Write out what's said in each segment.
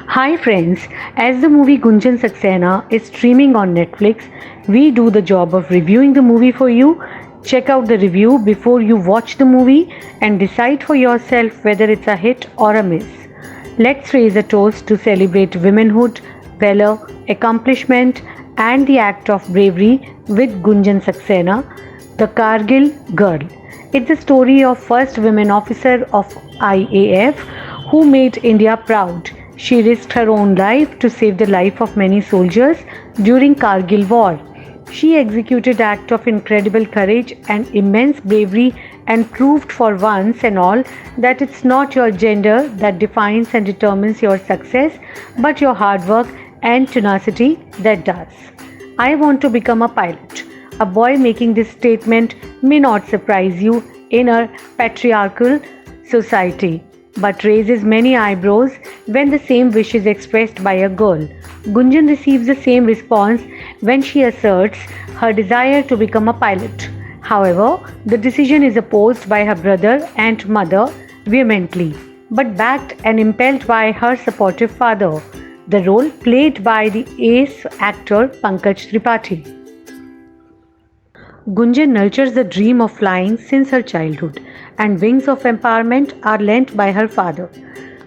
Hi friends, as the movie Gunjan Saxena is streaming on Netflix, we do the job of reviewing the movie for you. Check out the review before you watch the movie and decide for yourself whether it's a hit or a miss. Let's raise a toast to celebrate womanhood, valor, accomplishment, and the act of bravery with Gunjan Saxena, the Kargil girl. It's the story of first women officer of IAF who made India proud. She risked her own life to save the life of many soldiers during Kargil war. She executed acts of incredible courage and immense bravery and proved for once and all that it's not your gender that defines and determines your success, but your hard work and tenacity that does. I want to become a pilot. A boy making this statement may not surprise you in a patriarchal society, but raises many eyebrows when the same wish is expressed by a girl. Gunjan receives the same response when she asserts her desire to become a pilot. However, the decision is opposed by her brother and mother vehemently, but backed and impelled by her supportive father, the role played by the ace actor Pankaj Tripathi. Gunjan nurtures the dream of flying since her childhood, and wings of empowerment are lent by her father.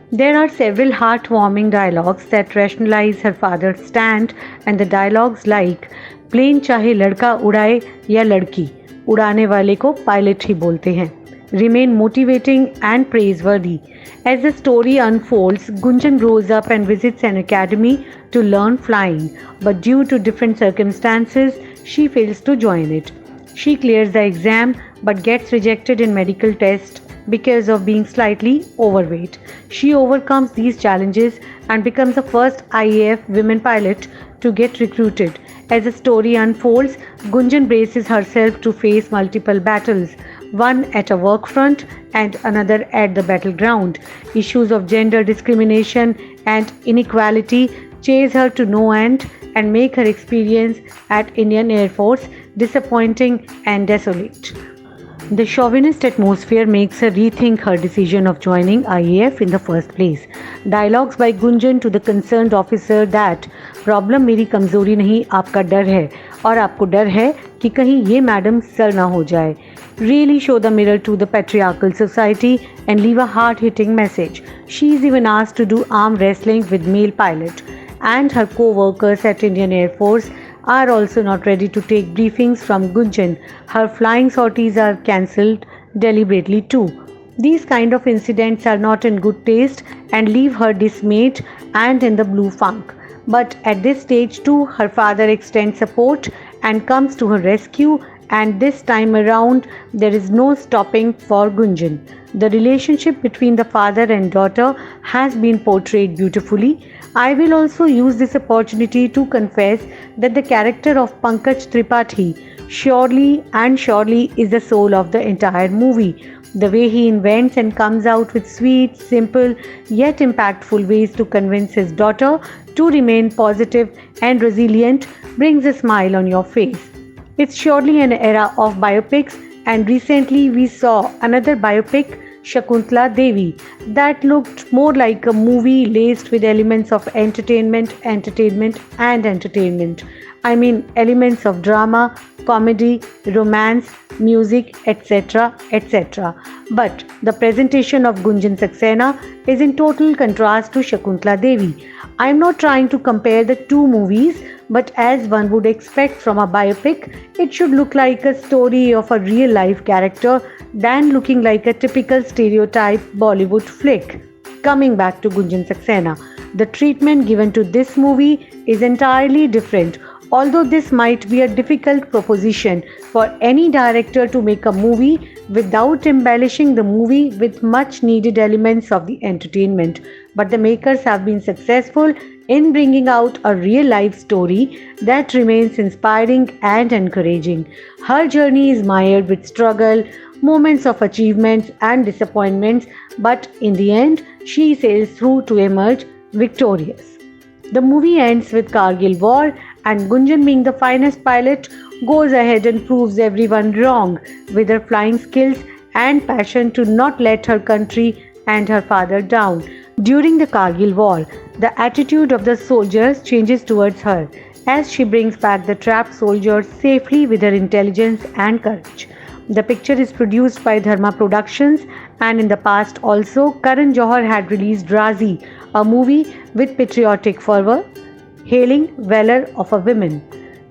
There are several heartwarming dialogues that rationalize her father's stand, and the dialogues like plane चाहे लड़का उड़ाए या लड़की उड़ाने वाले को pilot ही बोलते हैं remain motivating and praiseworthy. As the story unfolds, Gunjan grows up and visits an academy to learn flying, but due to different circumstances, she fails to join it. She clears the exam but gets rejected in medical tests because of being slightly overweight. She overcomes these challenges and becomes the first IAF women pilot to get recruited. As the story unfolds, Gunjan braces herself to face multiple battles, one at a work front and another at the battleground. Issues of gender discrimination and inequality chase her to no end and make her experience at Indian Air Force disappointing and desolate. The chauvinist atmosphere makes her rethink her decision of joining IAF in the first place. Dialogues by Gunjan to the concerned officer that problem मेरी कमज़ोरी नहीं आपका डर है और आपको डर है कि कहीं ये मैडम सर ना हो जाए really show the mirror to the patriarchal society and leave a hard-hitting message. She is even asked to do arm wrestling with male pilot, and her co-workers at Indian Air Force are also not ready to take briefings from Gunjan. Her flying sorties are cancelled deliberately too. These kind of incidents are not in good taste and leave her dismayed and in the blue funk. But at this stage too, her father extends support and comes to her rescue, and this time around there is no stopping for Gunjan. The relationship between the father and daughter has been portrayed beautifully. I will also use this opportunity to confess that the character of Pankaj Tripathi surely is the soul of the entire movie. The way he invents and comes out with sweet, simple, yet impactful ways to convince his daughter to remain positive and resilient brings a smile on your face. It's surely an era of biopics, and recently we saw another biopic, Shakuntala Devi, that looked more like a movie laced with elements of entertainment. I mean, elements of drama, comedy, romance, music, etc. But the presentation of Gunjan Saxena is in total contrast to Shakuntala Devi. I am not trying to compare the two movies, but as one would expect from a biopic, it should look like a story of a real life character than looking like a typical stereotype Bollywood flick. Coming back to Gunjan Saxena, the treatment given to this movie is entirely different. Although this might be a difficult proposition for any director to make a movie without embellishing the movie with much needed elements of the entertainment, but the makers have been successful in bringing out a real life story that remains inspiring and encouraging. Her journey is mired with struggle, moments of achievements and disappointments, but in the end, she sails through to emerge victorious. The movie ends with Kargil War, and Gunjan, being the finest pilot, goes ahead and proves everyone wrong with her flying skills and passion to not let her country and her father down. During the Kargil War, The attitude of the soldiers changes towards her as she brings back the trapped soldiers safely with her intelligence and courage. The picture is produced by Dharma Productions, and in the past also Karan Johar had released Razi, a movie with patriotic fervor hailing valor of a woman.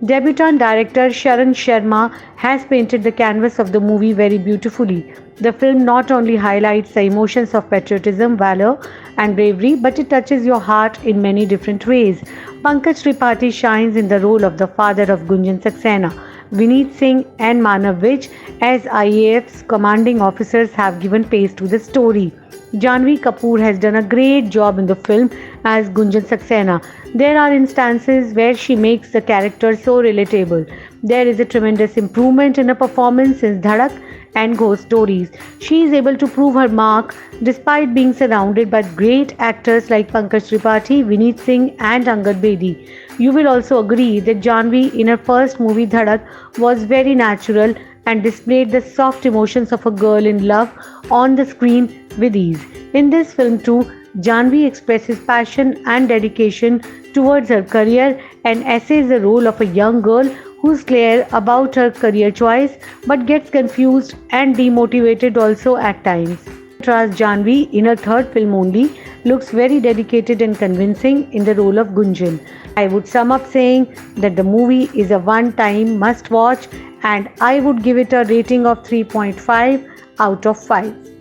Debutant director Sharan Sharma has painted the canvas of the movie very beautifully. The film not only highlights the emotions of patriotism, valor, and bravery, but it touches your heart in many different ways. Pankaj Tripathi shines in the role of the father of Gunjan Saxena. Vineet Singh and Manav Vij as IAF's commanding officers have given pace to the story. Janvi Kapoor has done a great job in the film as Gunjan Saxena. There are instances where she makes the character so relatable. There is a tremendous improvement in her performance since Dhadak and Ghost Stories. She is able to prove her mark despite being surrounded by great actors like Pankaj Tripathi, Vineet Singh, and Angad Bedi. You will also agree that Janvi in her first movie Dhadak was very natural and displayed the soft emotions of a girl in love on the screen with ease. In this film too, Janvi expresses passion and dedication towards her career and essays the role of a young girl who's clear about her career choice but gets confused and demotivated also at times. Trust Janvi in her third film only looks very dedicated and convincing in the role of Gunjan. I would sum up saying that the movie is a one-time must watch and I would give it a rating of 3.5 out of 5.